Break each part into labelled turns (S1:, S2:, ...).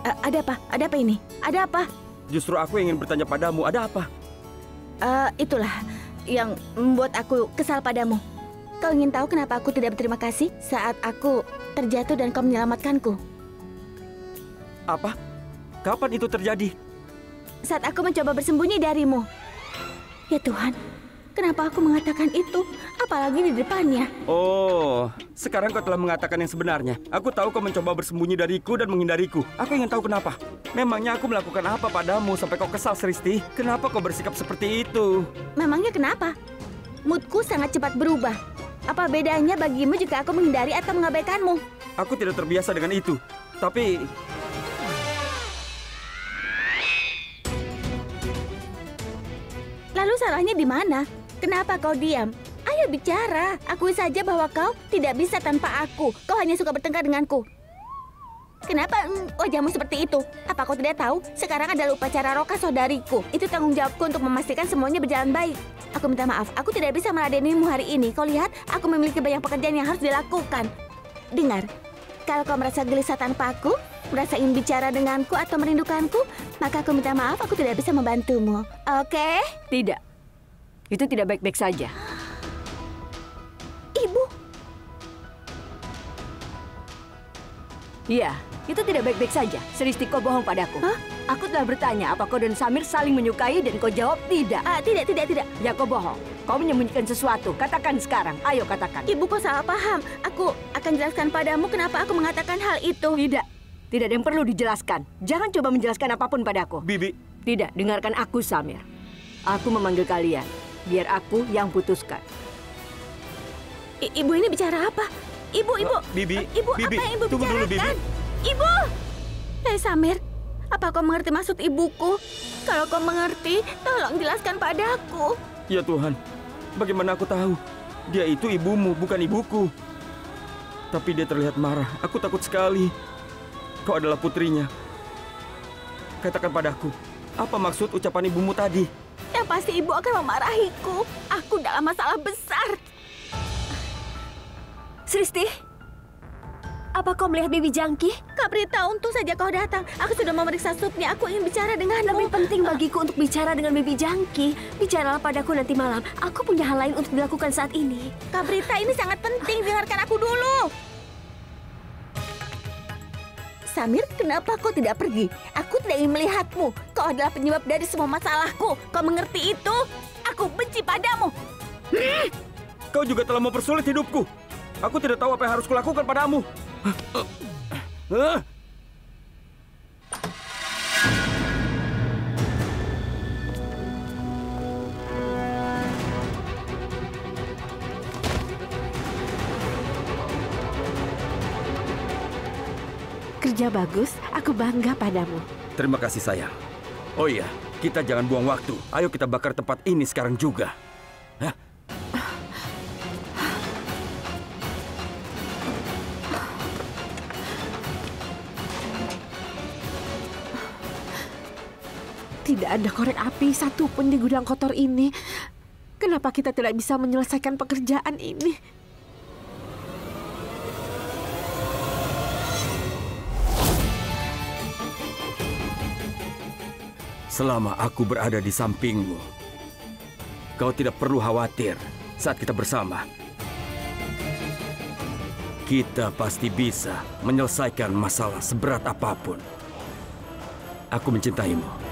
S1: Ada apa? Ada apa ini? Ada apa?
S2: Justru aku ingin bertanya padamu, ada apa?
S1: Itulah yang membuat aku kesal padamu. Kau ingin tahu kenapa aku tidak berterima kasih saat aku terjatuh dan kau menyelamatkanku?
S2: Apa? Kapan itu terjadi?
S1: Saat aku mencoba bersembunyi darimu. Ya Tuhan, kenapa aku mengatakan itu? Apalagi di depannya.
S2: Oh, sekarang kau telah mengatakan yang sebenarnya. Aku tahu kau mencoba bersembunyi dariku dan menghindariku. Aku ingin tahu kenapa. Memangnya aku melakukan apa padamu sampai kau kesal, Sristi? Kenapa kau bersikap seperti itu?
S1: Memangnya kenapa? Moodku sangat cepat berubah. Apa bedanya bagimu jika aku menghindari atau mengabaikanmu?
S2: Aku tidak terbiasa dengan itu. Tapi...
S1: Lalu salahnya di mana? Kenapa kau diam? Ayo bicara. Akui saja bahwa kau tidak bisa tanpa aku. Kau hanya suka bertengkar denganku. Kenapa wajahmu seperti itu? Apa kau tidak tahu? Sekarang adalah upacara Roka saudariku. Itu tanggung jawabku untuk memastikan semuanya berjalan baik. Aku minta maaf. Aku tidak bisa meladenimu hari ini. Kau lihat, aku memiliki banyak pekerjaan yang harus dilakukan. Dengar, kalau kau merasa gelisah tanpa aku, merasa ingin bicara denganku atau merindukanku, maka aku minta maaf. Aku tidak bisa membantumu. Oke?
S3: Tidak. Itu tidak baik-baik saja.
S1: Ibu.
S3: Iya, itu tidak baik-baik saja. Sristi, kau bohong padaku.
S1: Hah?
S3: Aku telah bertanya apa kau dan Samir saling menyukai dan kau jawab tidak.
S1: Tidak.
S3: Ya, kau bohong. Kau menyembunyikan sesuatu. Katakan sekarang. Ayo katakan.
S1: Ibu, kau salah paham. Aku akan jelaskan padamu kenapa aku mengatakan hal itu.
S3: Tidak. Tidak ada yang perlu dijelaskan. Jangan coba menjelaskan apapun padaku.
S2: Bibi.
S3: Tidak, dengarkan aku, Samir. Aku memanggil kalian. Biar aku yang putuskan.
S1: Ibu ini bicara apa? Ibu.
S2: Bibi.
S1: Ibu,
S2: Bibi.
S1: apa yang ibu
S2: Tunggu dulu,
S1: bicarakan?
S2: Bibi.
S1: Ibu. Hei Samir, apa kau mengerti maksud ibuku? Kalau kau mengerti, tolong jelaskan padaku.
S2: Ya Tuhan, bagaimana aku tahu? Dia itu ibumu, bukan ibuku. Tapi dia terlihat marah. Aku takut sekali. Kau adalah putrinya. Katakan padaku, apa maksud ucapan ibumu tadi?
S1: Yang pasti ibu akan memarahiku. Aku dalam masalah besar.
S4: Sristi, apa kau melihat Bibi Jangki?
S1: Kak Prita, untung saja kau datang. Aku sudah memeriksa supnya. Aku ingin bicara denganmu.
S4: Lebih penting bagiku untuk bicara dengan Bibi Jangki. Bicaralah padaku nanti malam. Aku punya hal lain untuk dilakukan saat ini.
S1: Kak Prita, ini sangat penting. Dengarkan aku dulu. Samir, kenapa kau tidak pergi? Aku tidak ingin melihatmu. Kau adalah penyebab dari semua masalahku. Kau mengerti itu? Aku benci padamu.
S2: Kau juga telah mempersulit hidupku. Aku tidak tahu apa yang harus kulakukan padamu.
S5: Kerja bagus, aku bangga padamu.
S2: Terima kasih sayang. Oh iya, kita jangan buang waktu. Ayo kita bakar tempat ini sekarang juga. Hah?
S5: Tidak ada korek api satupun di gudang kotor ini. Kenapa kita tidak bisa menyelesaikan pekerjaan ini?
S2: Selama aku berada di sampingmu, kau tidak perlu khawatir saat kita bersama. Kita pasti bisa menyelesaikan masalah seberat apapun. Aku mencintaimu.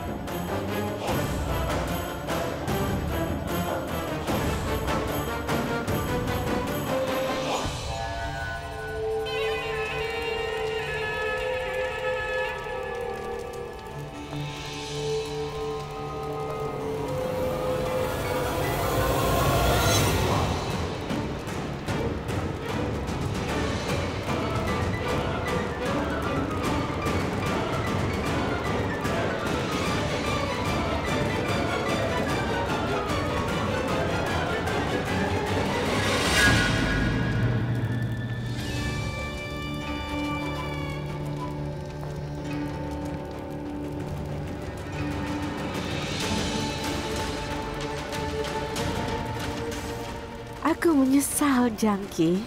S5: Aku menyesal, Jangki.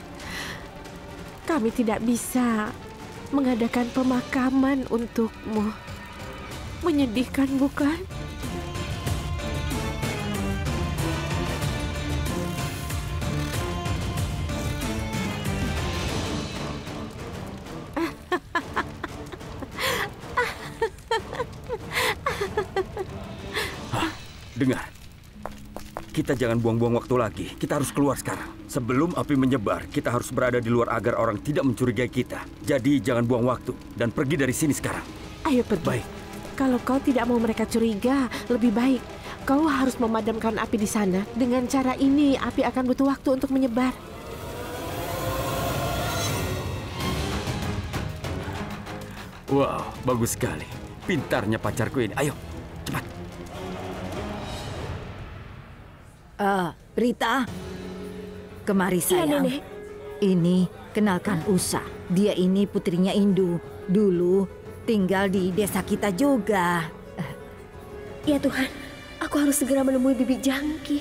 S5: Kami tidak bisa mengadakan pemakaman untukmu. Menyedihkan, bukan?
S2: Dengar, kita jangan buang-buang waktu lagi. Kita harus keluar sekarang. Sebelum api menyebar, kita harus berada di luar agar orang tidak mencurigai kita. Jadi jangan buang waktu dan pergi dari sini sekarang.
S5: Ayo pergi.
S2: Baik.
S5: Kalau kau tidak mau mereka curiga, lebih baik kau harus memadamkan api di sana. Dengan cara ini, api akan butuh waktu untuk menyebar.
S2: Wow, bagus sekali. Pintarnya pacarku ini. Ayo, cepat.
S6: Rita, kemari sayang.
S4: Nenek.
S6: Ini kenalkan Usa. Dia ini putrinya Indu. Dulu tinggal di desa kita juga.
S4: Ya Tuhan, aku harus segera menemui Bibi Jangki.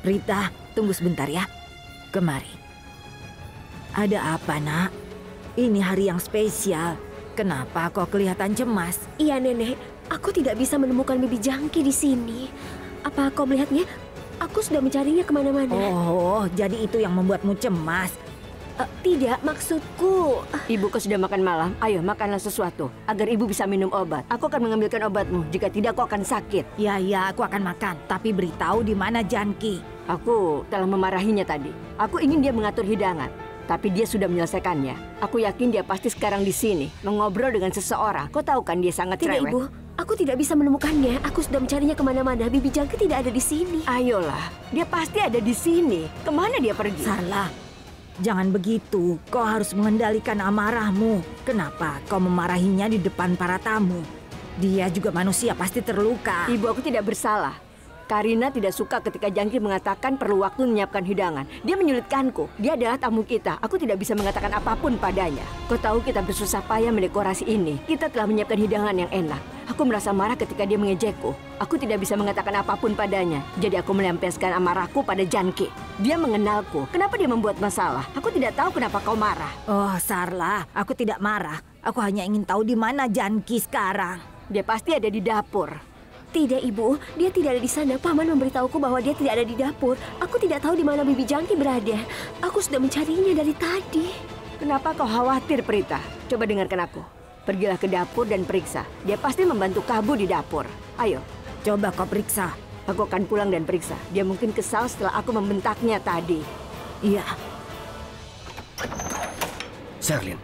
S6: Rita, tunggu sebentar ya. Kemari. Ada apa, Nak? Ini hari yang spesial. Kenapa kau kelihatan cemas?
S4: Iya Nenek, aku tidak bisa menemukan Bibi Jangki di sini. Apa kau melihatnya? Aku sudah mencarinya kemana-mana.
S6: Oh, jadi itu yang membuatmu cemas.
S4: Tidak, maksudku.
S3: Ibu kau sudah makan malam. Ayo, makanlah sesuatu agar ibu bisa minum obat. Aku akan mengambilkan obatmu. Jika tidak, kau akan sakit.
S6: Ya, aku akan makan. Tapi beritahu di mana Janki.
S3: Aku telah memarahinya tadi. Aku ingin dia mengatur hidangan. Tapi dia sudah menyelesaikannya. Aku yakin dia pasti sekarang di sini, mengobrol dengan seseorang. Kau tahu kan dia sangat
S4: Tidak,
S3: cerewet.
S4: Ibu. Aku tidak bisa menemukannya. Aku sudah mencarinya kemana-mana. Bibi Jangki tidak ada di sini.
S3: Ayolah, dia pasti ada di sini. Kemana dia pergi?
S6: Salah. Jangan begitu. Kau harus mengendalikan amarahmu. Kenapa kau memarahinya di depan para tamu? Dia juga manusia, pasti terluka.
S3: Ibu, aku tidak bersalah. Karina tidak suka ketika Jangki mengatakan perlu waktu menyiapkan hidangan. Dia menyulitkanku. Dia adalah tamu kita. Aku tidak bisa mengatakan apapun padanya. Kau tahu kita bersusah payah mendekorasi ini. Kita telah menyiapkan hidangan yang enak. Aku merasa marah ketika dia mengejekku. Aku tidak bisa mengatakan apapun padanya. Jadi aku melampiaskan amarahku pada Jangki. Dia mengenalku. Kenapa dia membuat masalah? Aku tidak tahu kenapa kau marah.
S6: Oh, Sarla, aku tidak marah. Aku hanya ingin tahu di mana Janki sekarang.
S3: Dia pasti ada di dapur.
S4: Tidak, Ibu. Dia tidak ada di sana. Paman memberitahuku bahwa dia tidak ada di dapur. Aku tidak tahu di mana Bibi Jangki berada. Aku sudah mencarinya dari tadi.
S3: Kenapa kau khawatir, Prita? Coba dengarkan aku. Pergilah ke dapur dan periksa. Dia pasti membantu Kabu di dapur. Ayo.
S6: Coba kau periksa.
S3: Aku akan pulang dan periksa. Dia mungkin kesal setelah aku membentaknya tadi.
S6: Iya.
S2: Sherlyn,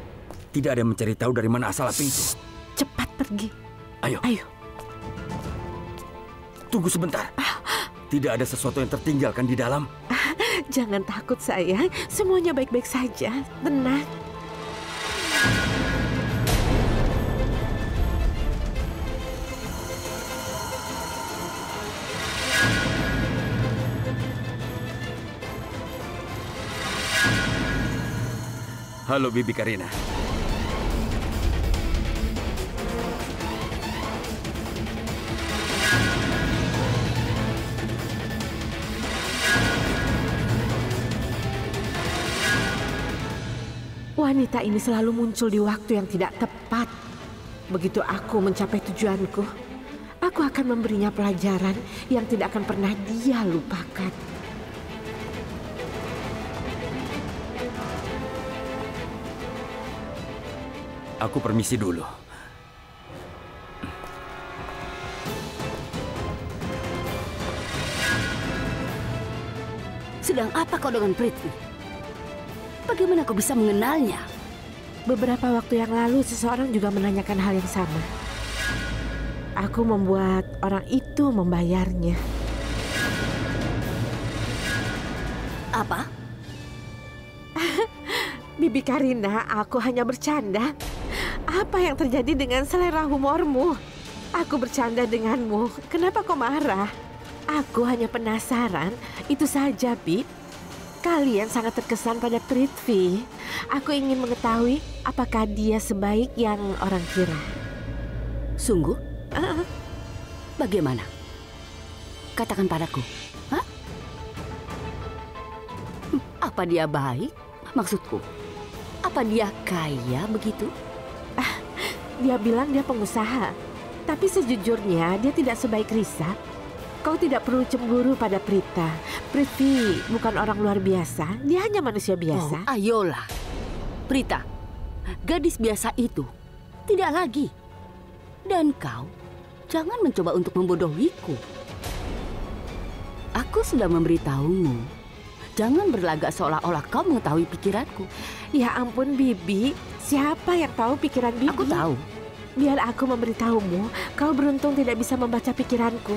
S2: tidak ada yang mencari tahu dari mana asal api itu.
S5: Cepat pergi.
S2: Ayo.
S5: Ayo.
S2: Tunggu sebentar. Tidak ada sesuatu yang tertinggalkan di dalam.
S5: Jangan takut sayang. Semuanya baik-baik saja. Tenang.
S2: Halo Bibi Karina.
S5: Wanita ini selalu muncul di waktu yang tidak tepat. Begitu aku mencapai tujuanku, aku akan memberinya pelajaran yang tidak akan pernah dia lupakan.
S2: Aku permisi dulu.
S7: Sedang apa kau dengan Prithvi? Bagaimana kau bisa mengenalnya?
S5: Beberapa waktu yang lalu seseorang juga menanyakan hal yang sama. Aku membuat orang itu membayarnya.
S7: Apa?
S5: Bibi Karina, aku hanya bercanda. Apa yang terjadi dengan selera humormu? Aku bercanda denganmu. Kenapa kau marah? Aku hanya penasaran. Itu saja, Bib. Kalian sangat terkesan pada Prithvi. Aku ingin mengetahui apakah dia sebaik yang orang kira.
S7: Sungguh? Bagaimana? Katakan padaku. Hah? Apa dia baik? Maksudku, apa Apa dia kaya begitu?
S5: Dia bilang dia pengusaha. Tapi sejujurnya dia tidak sebaik Risa. Kau tidak perlu cemburu pada Prita. Prithvi bukan orang luar biasa. Dia hanya manusia biasa.
S7: Oh, ayolah. Prita, gadis biasa itu tidak lagi. Dan kau jangan mencoba untuk membodohiku. Aku sudah memberitahumu. Jangan berlagak seolah-olah kau mengetahui pikiranku.
S5: Ya ampun, Bibi. Siapa yang tahu pikiran Bibi?
S7: Aku tahu.
S5: Biar aku memberitahumu, kau beruntung tidak bisa membaca pikiranku.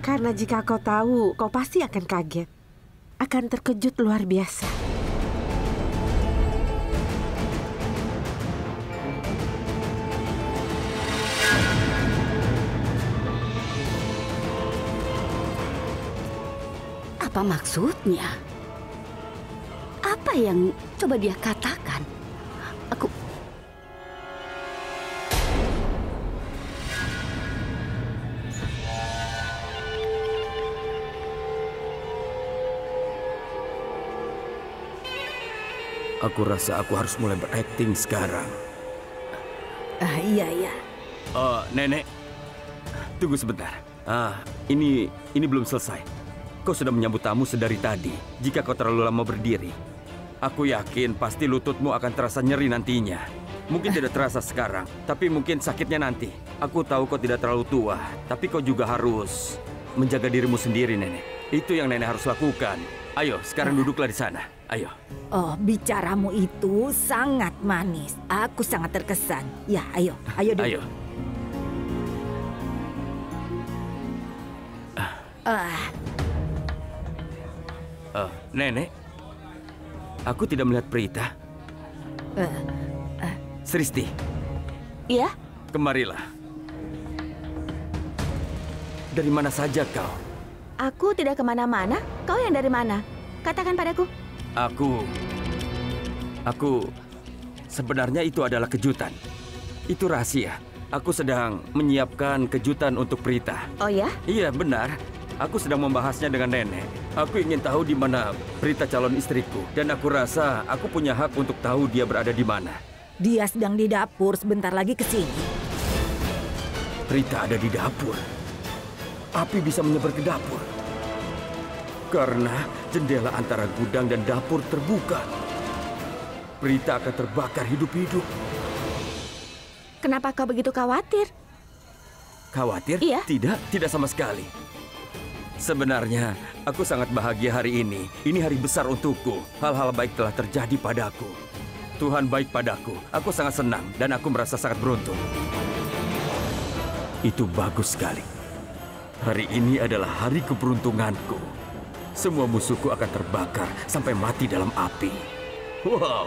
S5: Karena jika kau tahu, kau pasti akan kaget. Akan terkejut luar biasa.
S7: Apa maksudnya? Apa yang coba dia katakan?
S2: Aku rasa aku harus mulai berakting sekarang.
S6: Iya.
S2: Nenek, tunggu sebentar. Ini belum selesai. Kau sudah menyambut tamu sedari tadi. Jika kau terlalu lama berdiri, aku yakin pasti lututmu akan terasa nyeri nantinya. Mungkin tidak terasa sekarang, tapi mungkin sakitnya nanti. Aku tahu kau tidak terlalu tua, tapi kau juga harus menjaga dirimu sendiri, Nenek. Itu yang Nenek harus lakukan. Ayo, sekarang duduklah di sana. Ayo.
S6: Oh, bicaramu itu sangat manis. Aku sangat terkesan. Ya, ayo duduk.
S2: Ayo. Nenek, aku tidak melihat Prita. Sristi.
S1: Iya?
S2: Kemarilah. Dari mana saja kau?
S1: Aku tidak kemana-mana. Kau yang dari mana? Katakan padaku.
S2: Aku sebenarnya itu adalah kejutan. Itu rahasia. Aku sedang menyiapkan kejutan untuk Prita.
S1: Oh ya?
S2: Iya, benar. Aku sedang membahasnya dengan Nenek. Aku ingin tahu di mana Prita calon istriku. Dan aku rasa aku punya hak untuk tahu dia berada di mana.
S6: Dia sedang di dapur, sebentar lagi ke sini.
S2: Prita ada di dapur. Api bisa menyebar ke dapur. Karena jendela antara gudang dan dapur terbuka. Prita akan terbakar hidup-hidup.
S1: Kenapa kau begitu khawatir?
S2: Khawatir?
S1: Iya.
S2: Tidak sama sekali. Sebenarnya, aku sangat bahagia hari ini. Ini hari besar untukku. Hal-hal baik telah terjadi padaku. Tuhan baik padaku. Aku sangat senang dan aku merasa sangat beruntung. Itu bagus sekali. Hari ini adalah hari keberuntunganku. Semua musuhku akan terbakar sampai mati dalam api. Wow.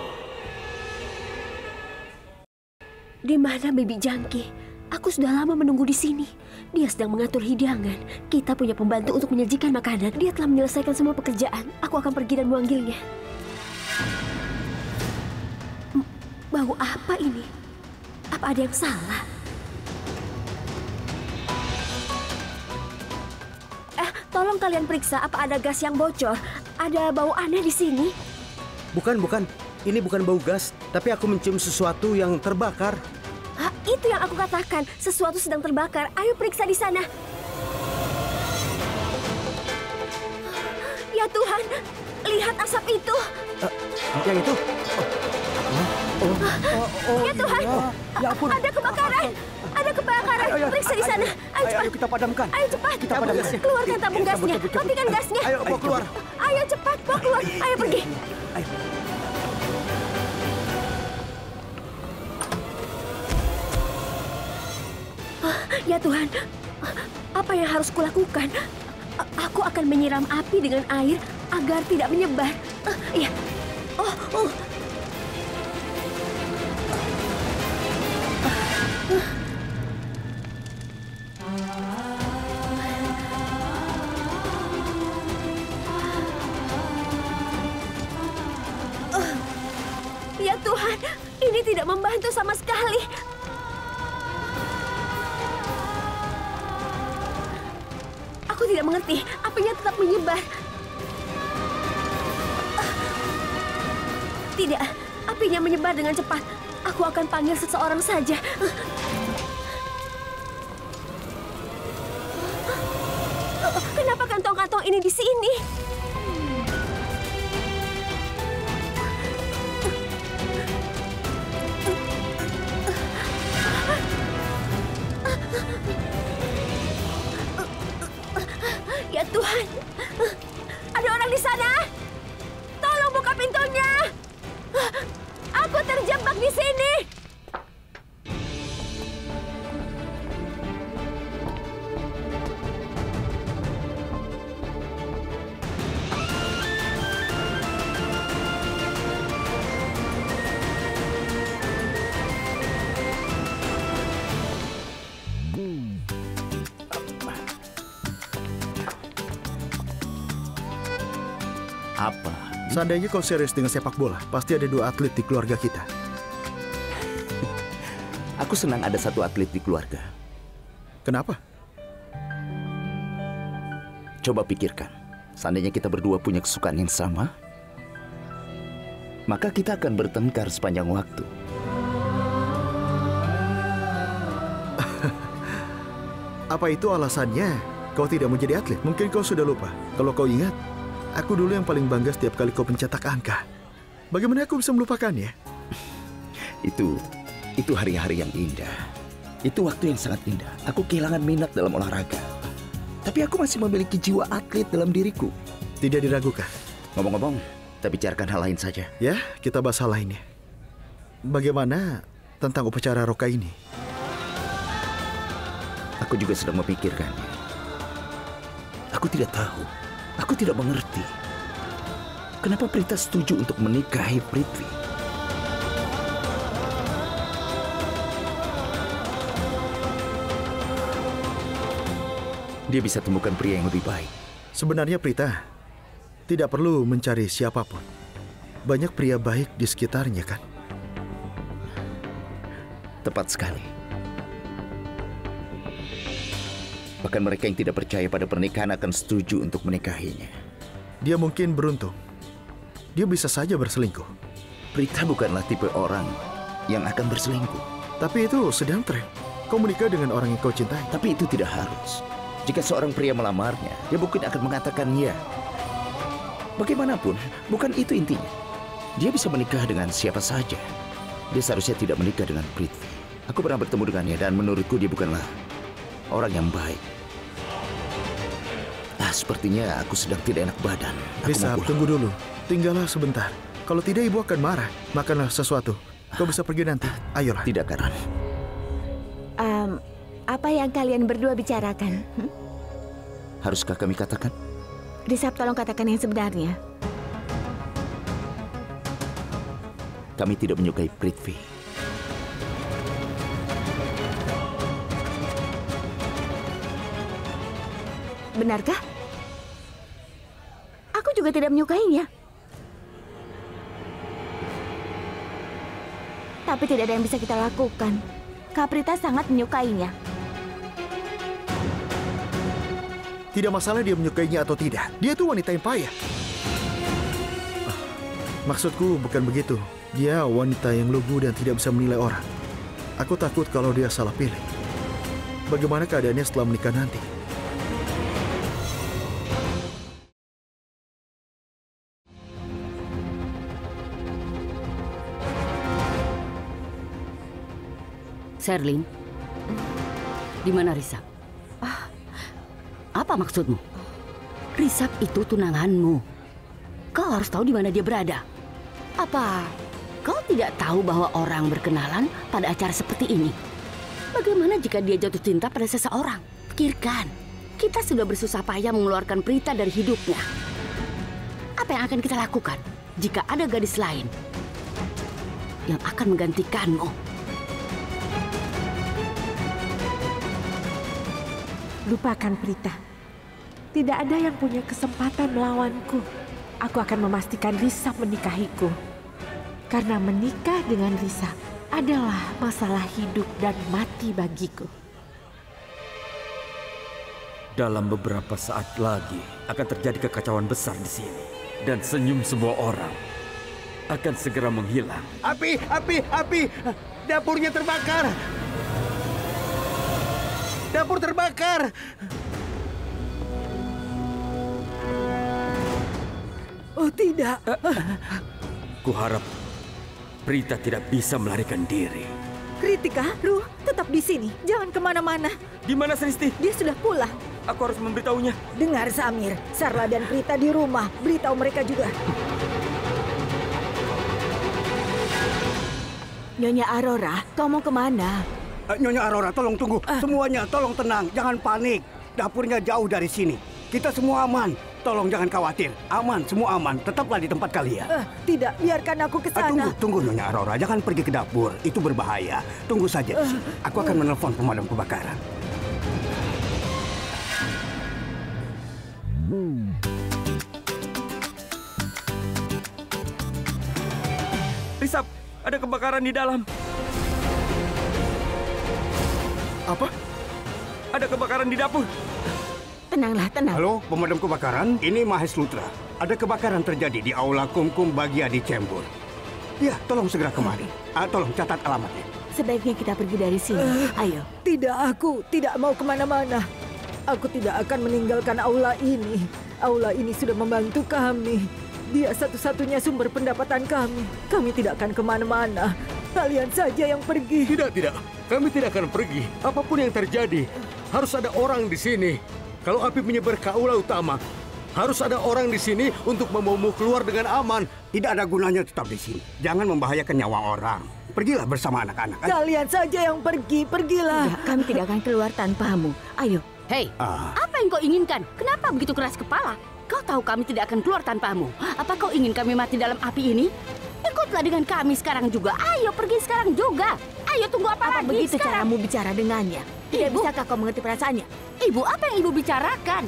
S4: Di mana Bibi Jangki? Aku sudah lama menunggu di sini. Dia sedang mengatur hidangan. Kita punya pembantu untuk menyajikan makanan. Dia telah menyelesaikan semua pekerjaan. Aku akan pergi dan memanggilnya. Bau apa ini? Apa ada yang salah? Tolong kalian periksa apa ada gas yang bocor. Ada bau aneh di sini.
S8: Bukan. Ini bukan bau gas, tapi aku mencium sesuatu yang terbakar.
S4: Itu yang aku katakan. Sesuatu sedang terbakar. Ayo periksa di sana. Ya Tuhan, lihat asap itu.
S8: Yang itu?
S4: Ya Tuhan,
S8: Ya ampun.
S4: ada kebakaran. Ada kebakaran. Periksa di sana. Ayo cepat.
S8: Ayo kita padamkan.
S4: Ayo cepat.
S8: Kita padam gasnya.
S4: Keluarkan tabung gasnya. Matikan gasnya.
S8: Ayo bawa keluar.
S4: Ayo cepat, bawa keluar. Ayo pergi.
S8: Ayo.
S4: Ya Tuhan, apa yang harus kulakukan? Aku akan menyiram api dengan air agar tidak menyebar. Ya. Ya Tuhan, ini tidak membantu sama sekali. Aku tidak mengerti, apinya tetap menyebar. Tidak, apinya menyebar dengan cepat. Aku akan panggil seseorang saja. Kenapa kantong-kantong ini di sini? Ya Tuhan, ada orang di sana. Tolong buka pintunya. Aku terjebak di sini.
S9: Apa?
S10: Seandainya kau serius dengan sepak bola, pasti ada 2 atlet di keluarga kita.
S9: Aku senang ada 1 atlet di keluarga.
S10: Kenapa?
S9: Coba pikirkan, seandainya kita berdua punya kesukaan yang sama, maka kita akan bertengkar sepanjang waktu.
S10: Apa itu alasannya kau tidak mau jadi atlet? Mungkin kau sudah lupa. Kalau kau ingat, aku dulu yang paling bangga setiap kali kau pencetak angka. Bagaimana aku bisa melupakannya?
S9: Itu hari-hari yang indah. Itu waktu yang sangat indah. Aku kehilangan minat dalam olahraga. Tapi aku masih memiliki jiwa atlet dalam diriku.
S10: Tidak diragukan.
S9: Ngomong-ngomong, kita bicarakan hal lain saja.
S10: Ya, kita bahas hal lainnya. Bagaimana tentang upacara roka ini?
S9: Aku juga sedang memikirkannya. Aku tidak tahu. Aku tidak mengerti. Kenapa Prita setuju untuk menikahi Prithvi? Dia bisa temukan pria yang lebih baik.
S10: Sebenarnya Prita tidak perlu mencari siapapun. Banyak pria baik di sekitarnya kan?
S9: Tepat sekali. Bahkan mereka yang tidak percaya pada pernikahan akan setuju untuk menikahinya.
S10: Dia mungkin beruntung. Dia bisa saja berselingkuh.
S9: Prita bukanlah tipe orang yang akan berselingkuh.
S10: Tapi itu sedang tren. Kau menikah dengan orang yang kau cintai.
S9: Tapi itu tidak harus. Jika seorang pria melamarnya, dia mungkin akan mengatakan ya. Bagaimanapun, bukan itu intinya. Dia bisa menikah dengan siapa saja. Dia seharusnya tidak menikah dengan Prithvi. Aku pernah bertemu dengannya dan menurutku dia bukanlah orang yang baik. Sepertinya aku sedang tidak enak badan.
S10: Bisa, tunggu dulu. Tinggallah sebentar. Kalau tidak ibu akan marah. Makanlah sesuatu. Kau bisa pergi nanti. Ayolah.
S9: Tidak, Karan.
S1: Apa yang kalian berdua bicarakan?
S9: Haruskah kami katakan?
S1: Risab, tolong katakan yang sebenarnya.
S9: Kami tidak menyukai Prithvi.
S1: Benarkah? Aku juga tidak menyukainya. Tapi tidak ada yang bisa kita lakukan. Kak Prita sangat menyukainya.
S10: Tidak masalah dia menyukainya atau tidak. Dia tuh wanita yang payah. Maksudku bukan begitu. Dia wanita yang lugu dan tidak bisa menilai orang. Aku takut kalau dia salah pilih. Bagaimana keadaannya setelah menikah nanti?
S7: Sherlyn, di mana Risab? Apa maksudmu? Risab itu tunanganmu. Kau harus tahu di mana dia berada. Apa kau tidak tahu bahwa orang berkenalan pada acara seperti ini? Bagaimana jika dia jatuh cinta pada seseorang? Pikirkan, kita sudah bersusah payah mengeluarkan Prita dari hidupnya. Apa yang akan kita lakukan jika ada gadis lain yang akan menggantikanmu?
S5: Lupakan Prita. Tidak ada yang punya kesempatan melawanku. Aku akan memastikan Risab menikahiku. Karena menikah dengan Risab adalah masalah hidup dan mati bagiku.
S2: Dalam beberapa saat lagi akan terjadi kekacauan besar di sini. Dan senyum semua orang akan segera menghilang.
S11: Api! Dapurnya terbakar! Dapur terbakar!
S3: Oh tidak.
S2: Kuharap Prita tidak bisa melarikan diri.
S6: Kritika, Ruh, tetap di sini. Jangan kemana-mana.
S2: Di mana Sristi?
S6: Dia sudah pulang.
S2: Aku harus memberitahunya.
S6: Dengar Samir, Sarla dan Prita di rumah. Beritahu mereka juga.
S3: Nyonya Aurora, kau mau kemana?
S11: Nyonya Aurora, tolong tunggu. Semuanya tolong tenang, jangan panik. Dapurnya jauh dari sini. Kita semua aman. Tolong jangan khawatir. Aman, semua aman. Tetaplah di tempat kalian.
S6: Tidak, biarkan aku ke sana.
S11: Tunggu Nyonya Aurora. Jangan pergi ke dapur. Itu berbahaya. Tunggu saja di sini. Aku akan menelpon pemadam kebakaran.
S2: Risap, ada kebakaran di dalam.
S10: Apa?
S2: Ada kebakaran di dapur.
S1: Tenanglah, tenang.
S11: Halo, pemadam kebakaran. Ini Mahes Lutra. Ada kebakaran terjadi di aula Kumkum Bagia di Cembur. Ya, tolong segera kemari. Tolong catat alamatnya.
S3: Sebaiknya kita pergi dari sini. Ayo.
S6: Tidak, aku tidak mau kemana-mana. Aku tidak akan meninggalkan aula ini. Aula ini sudah membantu kami. Dia satu-satunya sumber pendapatan kami. Kami tidak akan kemana-mana. Kalian saja yang pergi.
S11: Tidak. Kami tidak akan pergi. Apapun yang terjadi, harus ada orang di sini. Kalau api menyebar ke aula utama, harus ada orang di sini untuk membawamu keluar dengan aman. Tidak ada gunanya tetap di sini. Jangan membahayakan nyawa orang. Pergilah bersama anak-anak.
S6: Kalian saja yang pergi, pergilah.
S3: Tidak, kami tidak akan keluar tanpamu. Ayo.
S7: Hei, apa yang kau inginkan? Kenapa begitu keras kepala? Kau tahu kami tidak akan keluar tanpamu. Apa kau ingin kami mati dalam api ini? Ikutlah dengan kami sekarang juga. Ayo pergi sekarang juga. Ayo tunggu apa lagi
S3: begitu
S7: sekarang?
S3: caramu bicara dengannya? Tidak bisakah kau mengerti perasaannya?
S7: Ibu, apa yang ibu bicarakan?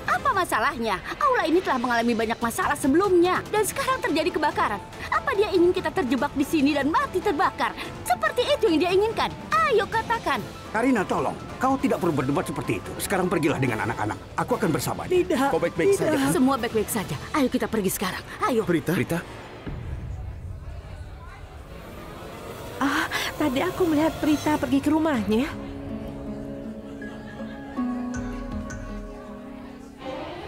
S7: Apa masalahnya? Aula ini telah mengalami banyak masalah sebelumnya. Dan sekarang terjadi kebakaran. Apa dia ingin kita terjebak di sini dan mati terbakar? Seperti itu yang dia inginkan. Ayo katakan.
S11: Karina, tolong. Kau tidak perlu berdebat seperti itu. Sekarang pergilah dengan anak-anak. Aku akan bersama dia.
S6: Tidak.
S11: Kau baik-baik saja.
S7: Semua baik-baik saja. Ayo kita pergi sekarang. Ayo.
S10: Prita?
S5: Tadi aku melihat Prita pergi ke rumahnya.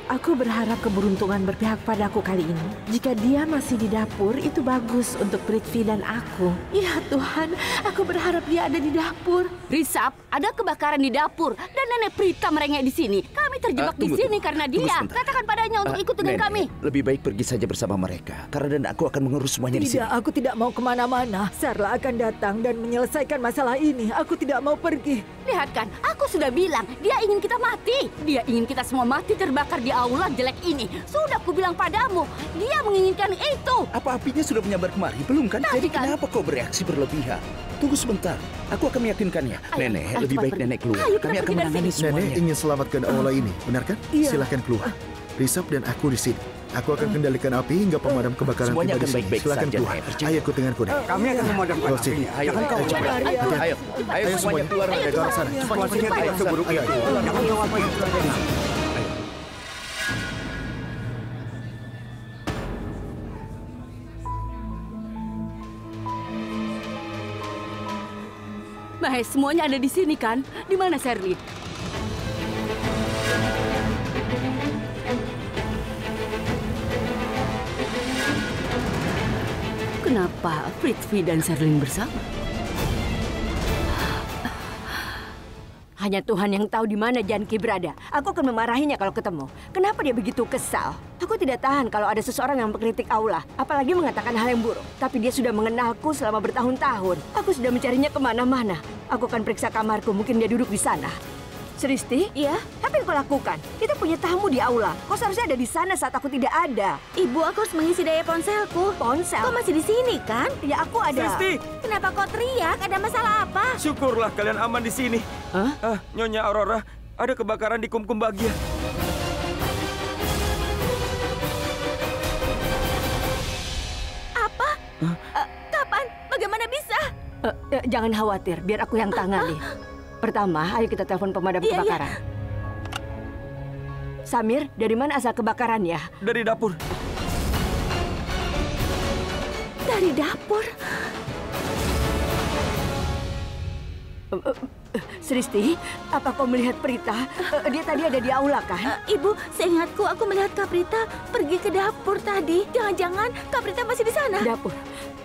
S5: Aku berharap keberuntungan berpihak padaku kali ini. Jika dia masih di dapur, itu bagus untuk Prithvi dan aku. Ya Tuhan, aku berharap dia ada di dapur.
S7: Risap, ada kebakaran di dapur dan nenek Prita merengek di sini. Kami terjebak di sini karena dia. Katakan padanya untuk ikut dengan kami.
S9: Lebih baik pergi saja bersama mereka. Karena dan aku akan mengurus semuanya di sini.
S6: Tidak, aku tidak mau kemana-mana. Sarla akan datang dan menyelesaikan masalah ini. Aku tidak mau pergi.
S7: Lihat kan, aku sudah bilang dia ingin kita mati. Dia ingin kita semua mati terbakar di aula jelek ini. Sudah aku bilang padamu, dia menginginkan itu.
S9: Apa apinya sudah menyebar kemari? Belum kan? Jadi kenapa kau bereaksi berlebihan? Tunggu sebentar, aku akan meyakinkannya. Nenek, lebih baik nenek keluar. Kami akan menangani semuanya.
S10: Nenek ingin selamatkan aula ini, benar kan?
S6: Iya.
S10: Silahkan keluar. Risap dan aku di sini. Aku akan kendalikan api hingga pemadam kebakaran
S9: Semuanya
S10: tiba di
S9: akan
S10: sini.
S9: baik-baik
S10: Silakan
S9: saja,
S10: keluar.
S9: Nek. Percaya.
S10: Ayo ikut denganku, Nek.
S11: Kami akan memadamkan
S10: Ayo, sini.
S11: apinya. Jangan kau
S10: Ayo,
S11: coba.
S9: Ayo semuanya keluar.
S10: Ke arah sana.
S11: Situasinya tidak seburuk
S10: Ayo,
S11: itu.
S10: ayo.
S11: Jangan khawatir.
S7: Mahes, semuanya ada di sini kan? Di mana Shirley? Kenapa Prithvi dan Sherlyn bersama?
S3: Hanya Tuhan yang tahu di mana Janki berada. Aku akan memarahinya kalau ketemu. Kenapa dia begitu kesal? Aku tidak tahan kalau ada seseorang yang mengkritik Aula, apalagi mengatakan hal yang buruk. Tapi dia sudah mengenalku selama bertahun-tahun. Aku sudah mencarinya kemana-mana. Aku akan periksa kamarku, mungkin dia duduk di sana. Sristi? Iya? Apa yang kau lakukan? Kita punya tamu di aula. Kau seharusnya ada di sana saat aku tidak ada.
S1: Ibu, aku harus mengisi daya ponselku.
S3: Ponsel?
S1: Kau masih di sini kan?
S3: Ya, aku ada.
S2: Sristi!
S1: Kenapa kau teriak? Ada masalah apa?
S2: Syukurlah kalian aman di sini. Nyonya Aurora, ada kebakaran di Kumkum Bagia.
S1: Apa? Kapan? Bagaimana bisa?
S3: Jangan khawatir, biar aku yang tangani. Pertama, ayo kita telepon pemadam kebakaran. Samir, dari mana asal kebakarannya?
S2: Dari dapur.
S4: Dari dapur.
S3: Sristi, apa kau melihat Prita? Dia tadi ada di aula kan?
S1: Ibu, seingatku aku melihat Kak Prita pergi ke dapur tadi. Jangan-jangan Kak Prita masih di sana.
S3: Dapur?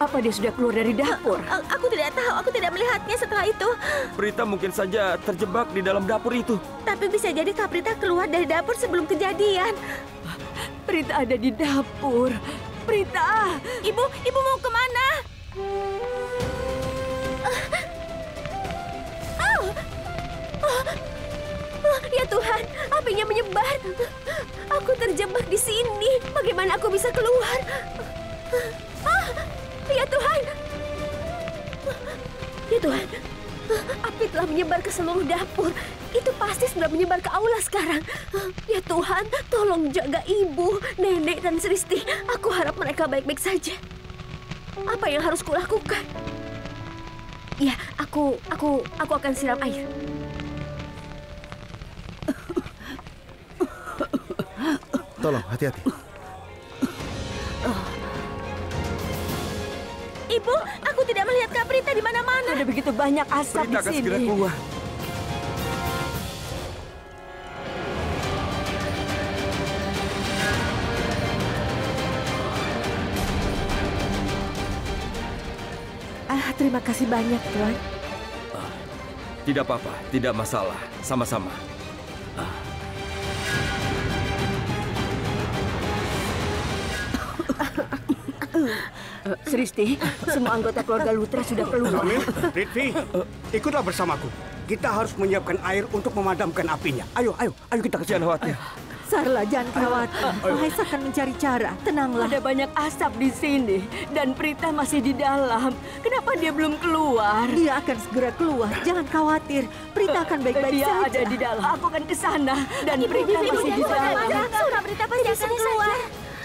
S3: Apa dia sudah keluar dari dapur?
S1: Aku tidak tahu, aku tidak melihatnya setelah itu.
S2: Prita mungkin saja terjebak di dalam dapur itu.
S1: Tapi bisa jadi Kak Prita keluar dari dapur sebelum kejadian.
S3: Prita ada di dapur. Prita!
S1: Ibu mau kemana?
S4: Ya Tuhan, apinya menyebar. Aku terjebak di sini. Bagaimana aku bisa keluar? Ya Tuhan. Ya Tuhan, api telah menyebar ke seluruh dapur. Itu pasti sudah menyebar ke aula sekarang. Ya Tuhan, tolong jaga ibu, nenek, dan Sristi. Aku harap mereka baik-baik saja. Apa yang harus kulakukan? Ya, aku akan siram air.
S10: Tolong, hati-hati.
S1: Ibu, aku tidak melihat Kak Prita di mana-mana.
S3: Ada begitu banyak asap
S2: Prita
S3: di
S2: akan
S3: sini.
S2: segera keluar.
S5: Terima kasih banyak, Tuan.
S2: Tidak apa-apa, tidak masalah. Sama-sama.
S3: Sristi, semua anggota keluarga Lutra sudah keluar.
S11: Amin, Prithvi, ikutlah bersamaku. Kita harus menyiapkan air untuk memadamkan apinya. Ayo kita ke sana.
S2: Jangan khawatir.
S6: Sarla, jangan khawatir. Mahesa akan mencari cara. Tenanglah.
S3: Ada banyak asap di sini dan Prita masih di dalam. Kenapa dia belum keluar?
S6: Dia akan segera keluar. Jangan khawatir. Prita akan baik-baik
S3: Dia
S6: saja.
S3: ada di dalam. Aku akan ke sana dan Prita masih di dalam.
S1: Kak Prita pasti akan keluar.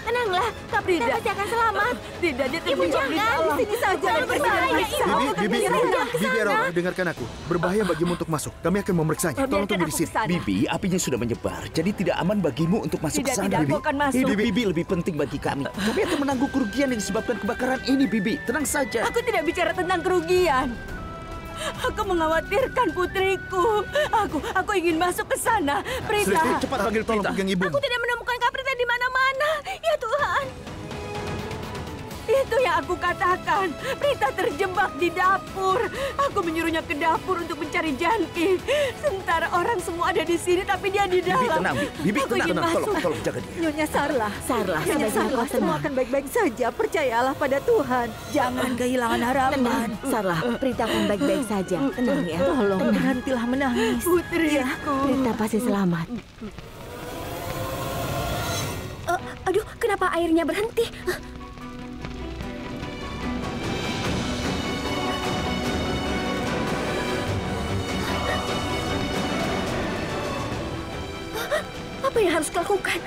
S1: Tenanglah, Kak Prita pasti akan selamat.
S3: Tidak, dia
S1: Ibu
S3: terjebak di
S1: jangan,
S3: dalam.
S1: di sini saja. Terlalu berbahaya, Ibu.
S10: Bibi Ero, dengarkan aku. Berbahaya bagimu untuk masuk. Kami akan memeriksanya. Tolong tunggu di sini.
S9: Bibi, apinya sudah menyebar, jadi tidak aman bagimu untuk masuk ke sana,
S3: Tidak,
S9: Bibi.
S3: aku akan masuk.
S9: Hidup Bibi lebih penting bagi kami. Kami akan menanggung kerugian yang disebabkan kebakaran ini, Bibi. Tenang saja.
S3: Aku tidak bicara tentang kerugian. Aku mengkhawatirkan putriku. Aku ingin masuk ke sana. Prita.
S10: Sristi, cepat panggil tolong pegang ibu.
S1: Aku tidak menemukan Kak Prita di mana-mana. Ya Tuhan.
S3: Itu yang aku katakan. Prita terjebak di dapur. Aku menyuruhnya ke dapur untuk mencari Janki. Sementara orang semua ada di sini, tapi dia di dalam.
S9: Bibi tenang, Bibi
S3: Aku
S9: tenang.
S3: ingin masuk.
S9: Tolong jaga dia.
S6: Nyonya Sarla. Nyonya Sarla, semua akan baik-baik saja. Percayalah pada Tuhan. Jangan kehilangan harapan.
S1: Tenang, Sarla. Prita akan baik-baik saja. Tenang ya.
S6: Tolong berhentilah menangis.
S3: Putriku.
S1: Prita pasti selamat.
S4: Aduh, kenapa airnya berhenti? Apa yang harus kulakukan?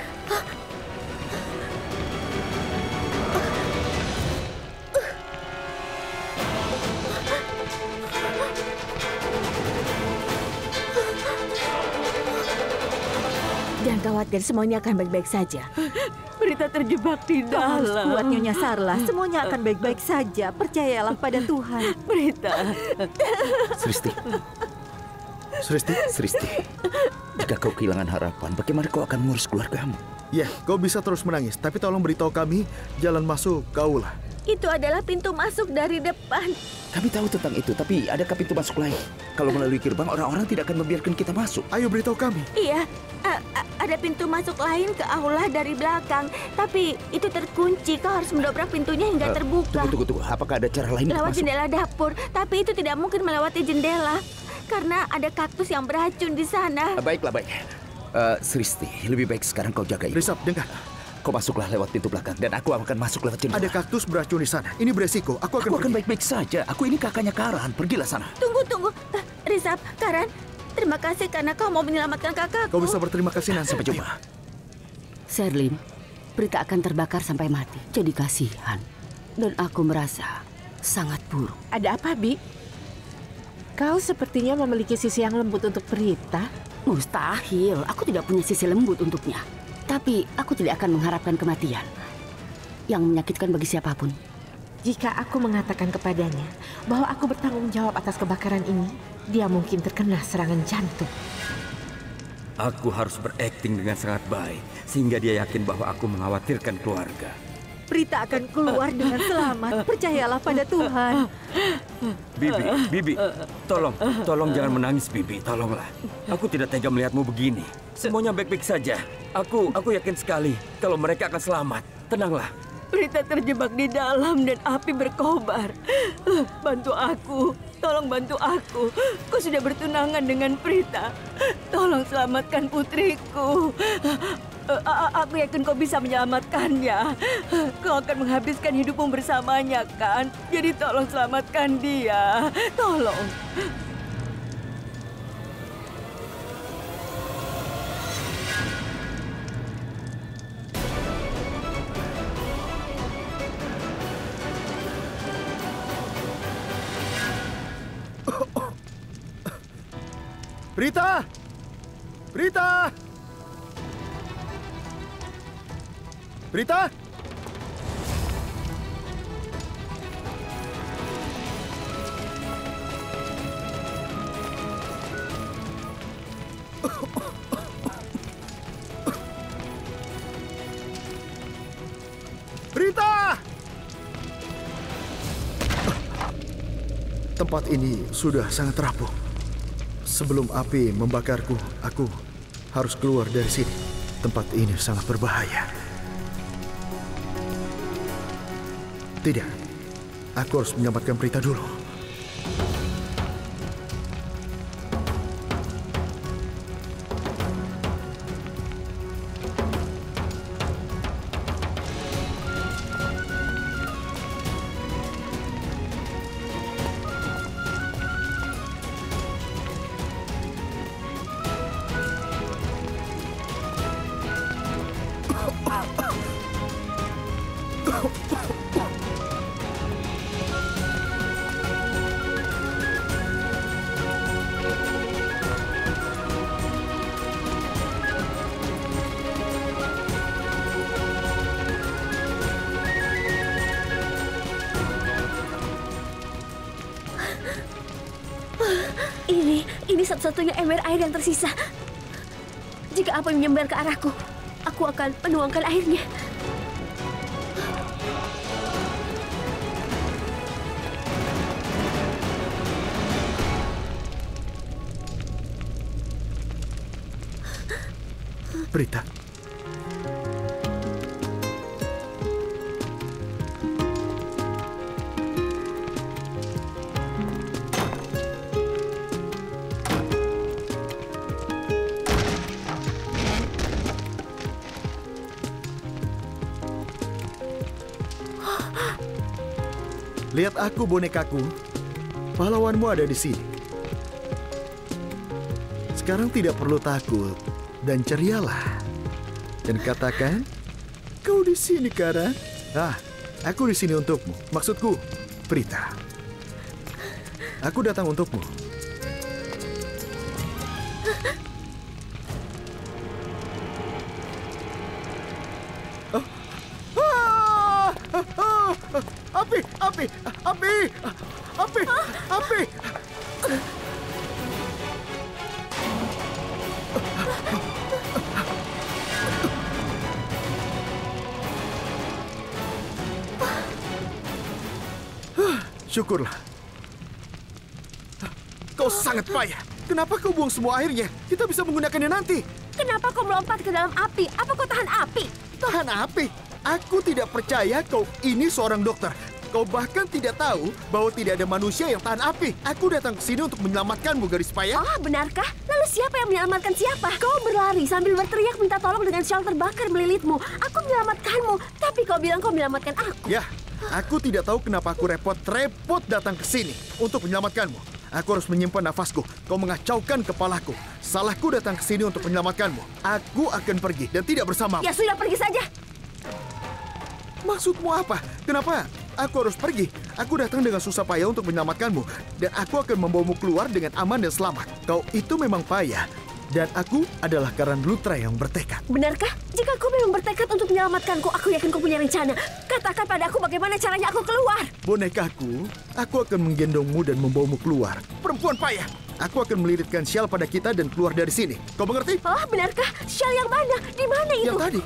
S1: Jangan khawatir, semuanya akan baik-baik saja.
S3: Prita terjebak di
S6: Kau harus
S3: dalam.
S6: kuat, Nyonya Sarla. Semuanya akan baik-baik saja. Percayalah pada Tuhan.
S3: Prita.
S9: Sristi, jika kau kehilangan harapan, bagaimana kau akan mengurus keluargamu?
S10: Ya, kau bisa terus menangis. Tapi tolong beritahu kami jalan masuk ke aula.
S1: Itu adalah pintu masuk dari depan.
S9: Kami tahu tentang itu, tapi adakah pintu masuk lain? Kalau melalui gerbang, orang-orang tidak akan membiarkan kita masuk.
S10: Ayo beritahu kami.
S1: Iya, ada pintu masuk lain ke aula dari belakang. Tapi itu terkunci. Kau harus mendobrak pintunya hingga terbuka.
S9: Tunggu. Apakah ada cara lain untuk
S1: Lewat
S9: masuk?
S1: jendela dapur. Tapi itu tidak mungkin melewati jendela. Karena ada kaktus yang beracun di sana.
S9: Baik. Sristi, lebih baik sekarang kau jaga ibu.
S10: Risap, dengar.
S9: Kau masuklah lewat pintu belakang dan aku akan masuk lewat jendela.
S10: Ada kaktus beracun di sana. Ini beresiko. Aku akan pergi.
S9: baik-baik saja. Aku ini kakaknya Karan. Pergilah sana.
S1: Tunggu. Rizab, Karan, terima kasih karena kau mau menyelamatkan kakakku.
S10: Kau bisa berterima kasih nanti.
S9: Sampai jumpa.
S7: Serlim, Prita akan terbakar sampai mati. Jadi kasihan. Dan aku merasa sangat buruk.
S5: Ada apa, Bi? Kau sepertinya memiliki sisi yang lembut untuk Prita.
S7: Mustahil, aku tidak punya sisi lembut untuknya. Tapi aku tidak akan mengharapkan kematian yang menyakitkan bagi siapapun.
S5: Jika aku mengatakan kepadanya bahwa aku bertanggung jawab atas kebakaran ini, dia mungkin terkena serangan jantung.
S2: Aku harus berakting dengan sangat baik, sehingga dia yakin bahwa aku mengkhawatirkan keluarga.
S6: Prita akan keluar dengan selamat. Percayalah pada Tuhan.
S2: Bibi, tolong jangan menangis, Bibi, tolonglah. Aku tidak tega melihatmu begini. Semuanya baik-baik saja. Aku yakin sekali kalau mereka akan selamat. Tenanglah.
S3: Prita terjebak di dalam dan api berkobar. Bantu aku, tolong bantu aku. Kau sudah bertunangan dengan Prita. Tolong selamatkan putriku. Aku yakin kau bisa menyelamatkannya. Kau akan menghabiskan hidupmu bersamanya, kan? Jadi tolong selamatkan dia. Tolong.
S10: Prita! Prita! Prita! Prita! Tempat ini sudah sangat rapuh. Sebelum api membakarku, aku harus keluar dari sini. Tempat ini sangat berbahaya. Tidak, aku harus menyelamatkan Prita dulu.
S4: Ini satu-satunya ember air yang tersisa. Jika api menyambar ke arahku, aku akan menuangkan airnya.
S10: Prita. Lihat aku, bonekaku. Pahlawanmu ada di sini. Sekarang tidak perlu takut dan cerialah. Dan katakan, kau di sini, Kara. Aku di sini untukmu. Maksudku, Prita. Aku datang untukmu. Api! Syukurlah. Kau sangat payah. Kenapa kau buang semua airnya? Kita bisa menggunakannya nanti.
S4: Kenapa kau melompat ke dalam api? Apa kau tahan api?
S10: Tahan api? Aku tidak percaya kau ini seorang dokter. Kau bahkan tidak tahu bahwa tidak ada manusia yang tahan api. Aku datang ke sini untuk menyelamatkanmu, Gadis Payah.
S4: Oh, benarkah? Lalu siapa yang menyelamatkan siapa? Kau berlari sambil berteriak minta tolong dengan syal terbakar melilitmu. Aku menyelamatkanmu, tapi kau bilang kau menyelamatkan aku.
S10: Ya, aku tidak tahu kenapa aku repot-repot datang ke sini untuk menyelamatkanmu. Aku harus menyimpan nafasku. Kau mengacaukan kepalaku. Salahku datang ke sini untuk menyelamatkanmu. Aku akan pergi dan tidak bersamamu.
S4: Ya sudah, pergi saja.
S10: Maksudmu apa? Kenapa aku harus pergi? Aku datang dengan susah payah untuk menyelamatkanmu. Dan aku akan membawamu keluar dengan aman dan selamat. Kau itu memang payah. Dan aku adalah Karan Lutra yang bertekad.
S4: Benarkah? Jika kau memang bertekad untuk menyelamatkanku, aku yakin kau punya rencana. Katakan padaku bagaimana caranya aku keluar.
S10: Bonekaku, aku akan menggendongmu dan membawamu keluar. Perempuan payah! Aku akan melilitkan syal pada kita dan keluar dari sini. Kau mengerti?
S4: Oh, benarkah? Syal yang mana? Di mana itu?
S10: Yang tadi.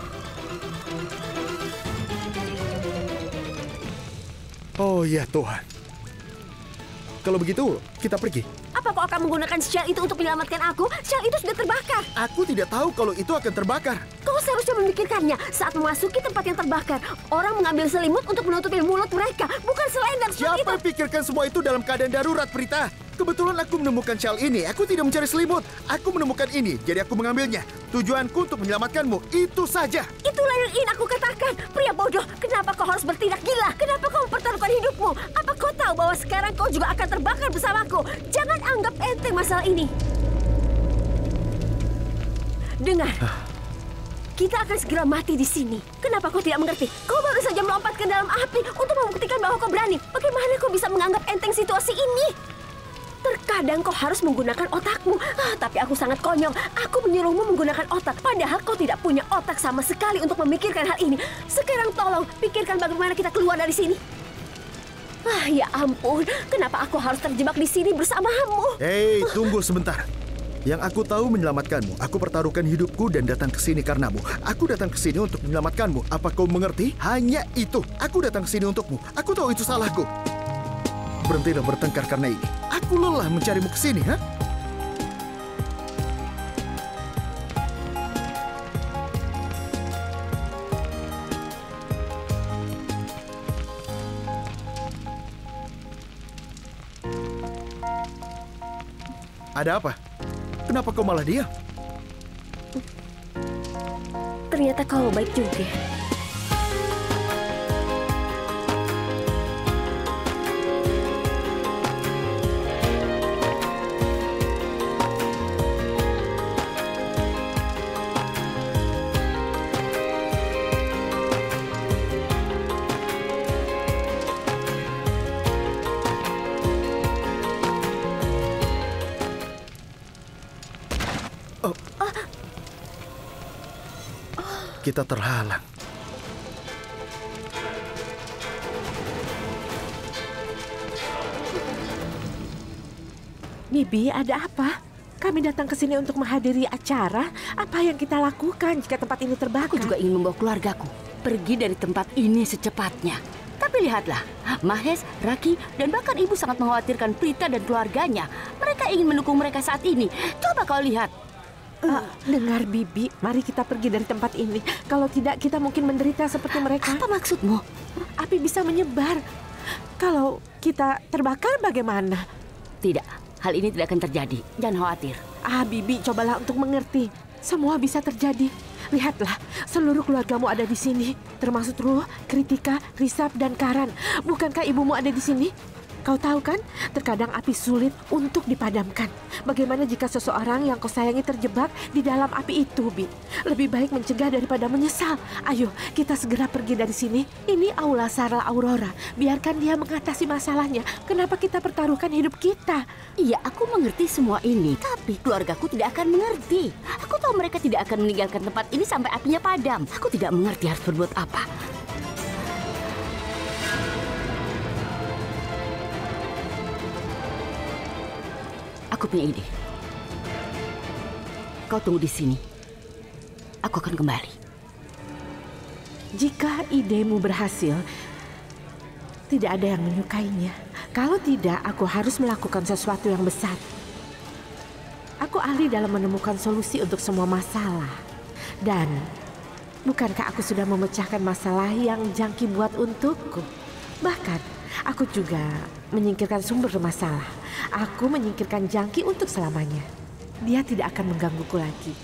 S10: Oh ya Tuhan. Kalau begitu, kita pergi.
S4: Apa kau akan menggunakan syal itu untuk menyelamatkan aku? Syal itu sudah terbakar.
S10: Aku tidak tahu kalau itu akan terbakar.
S4: Kau seharusnya memikirkannya. Saat memasuki tempat yang terbakar, orang mengambil selimut untuk menutupi mulut mereka, bukan selendang seperti itu.
S10: Siapa yang pikirkan semua itu dalam keadaan darurat, Prita? Kebetulan aku menemukan syal ini. Aku tidak mencari selimut. Aku menemukan ini, jadi aku mengambilnya. Tujuanku untuk menyelamatkanmu. Itu saja.
S4: Itulah yang ingin aku katakan. Pria bodoh, kenapa kau harus bertindak gila? Kenapa kau mempertaruhkan hidupmu? Apa kau tahu bahwa sekarang kau juga akan terbakar bersamaku? Jangan anggap enteng masalah ini. Dengar. Kita akan segera mati di sini. Kenapa kau tidak mengerti? Kau baru saja melompat ke dalam api untuk membuktikan bahwa kau berani. Bagaimana kau bisa menganggap enteng situasi ini? Terkadang kau harus menggunakan otakmu. Tapi aku sangat konyol. Aku menyuruhmu menggunakan otak. Padahal kau tidak punya otak sama sekali untuk memikirkan hal ini. Sekarang tolong, pikirkan bagaimana kita keluar dari sini. Ya ampun. Kenapa aku harus terjebak di sini bersamamu?
S10: Hei, tunggu sebentar. Yang aku tahu menyelamatkanmu. Aku pertaruhkan hidupku dan datang ke sini karenamu. Aku datang ke sini untuk menyelamatkanmu. Apa kau mengerti? Hanya itu. Aku datang ke sini untukmu. Aku tahu itu salahku. Berhentilah bertengkar karena ini. Aku lelah mencarimu ke sini, ha? Ada apa? Kenapa kau malah diam?
S4: Ternyata kau baik juga.
S10: Kita terhalang.
S5: Bibi, ada apa? Kami datang ke sini untuk menghadiri acara. Apa yang kita lakukan jika tempat ini terbakar?
S7: Aku juga ingin membawa keluargaku pergi dari tempat ini secepatnya. Tapi lihatlah, Mahes, Raki, dan bahkan ibu sangat mengkhawatirkan Prita dan keluarganya. Mereka ingin mendukung mereka saat ini. Coba kau lihat.
S5: Dengar Bibi, mari kita pergi dari tempat ini. Kalau tidak, kita mungkin menderita seperti mereka.
S7: Apa maksudmu?
S5: Api bisa menyebar. Kalau kita terbakar bagaimana?
S7: Tidak, hal ini tidak akan terjadi. Jangan khawatir.
S5: Bibi, cobalah untuk mengerti. Semua bisa terjadi. Lihatlah, seluruh keluargamu ada di sini. Termasuk Ruh, Kritika, Risap, dan Karan. Bukankah ibumu ada di sini? Kau tahu kan, terkadang api sulit untuk dipadamkan. Bagaimana jika seseorang yang kau sayangi terjebak di dalam api itu, Bi? Lebih baik mencegah daripada menyesal. Ayo, kita segera pergi dari sini. Ini Aula Sarla Aurora. Biarkan dia mengatasi masalahnya. Kenapa kita pertaruhkan hidup kita?
S7: Iya, aku mengerti semua ini. Tapi keluargaku tidak akan mengerti. Aku tahu mereka tidak akan meninggalkan tempat ini sampai apinya padam. Aku tidak mengerti harus berbuat apa. Aku punya ide. Kau tunggu di sini. Aku akan kembali.
S5: Jika idemu berhasil, tidak ada yang menyukainya. Kalau tidak, aku harus melakukan sesuatu yang besar. Aku ahli dalam menemukan solusi untuk semua masalah. Dan bukankah aku sudah memecahkan masalah yang Jangki buat untukku? Bahkan, aku juga menyingkirkan sumber masalah. Aku menyingkirkan Jangki untuk selamanya. Dia tidak akan menggangguku lagi.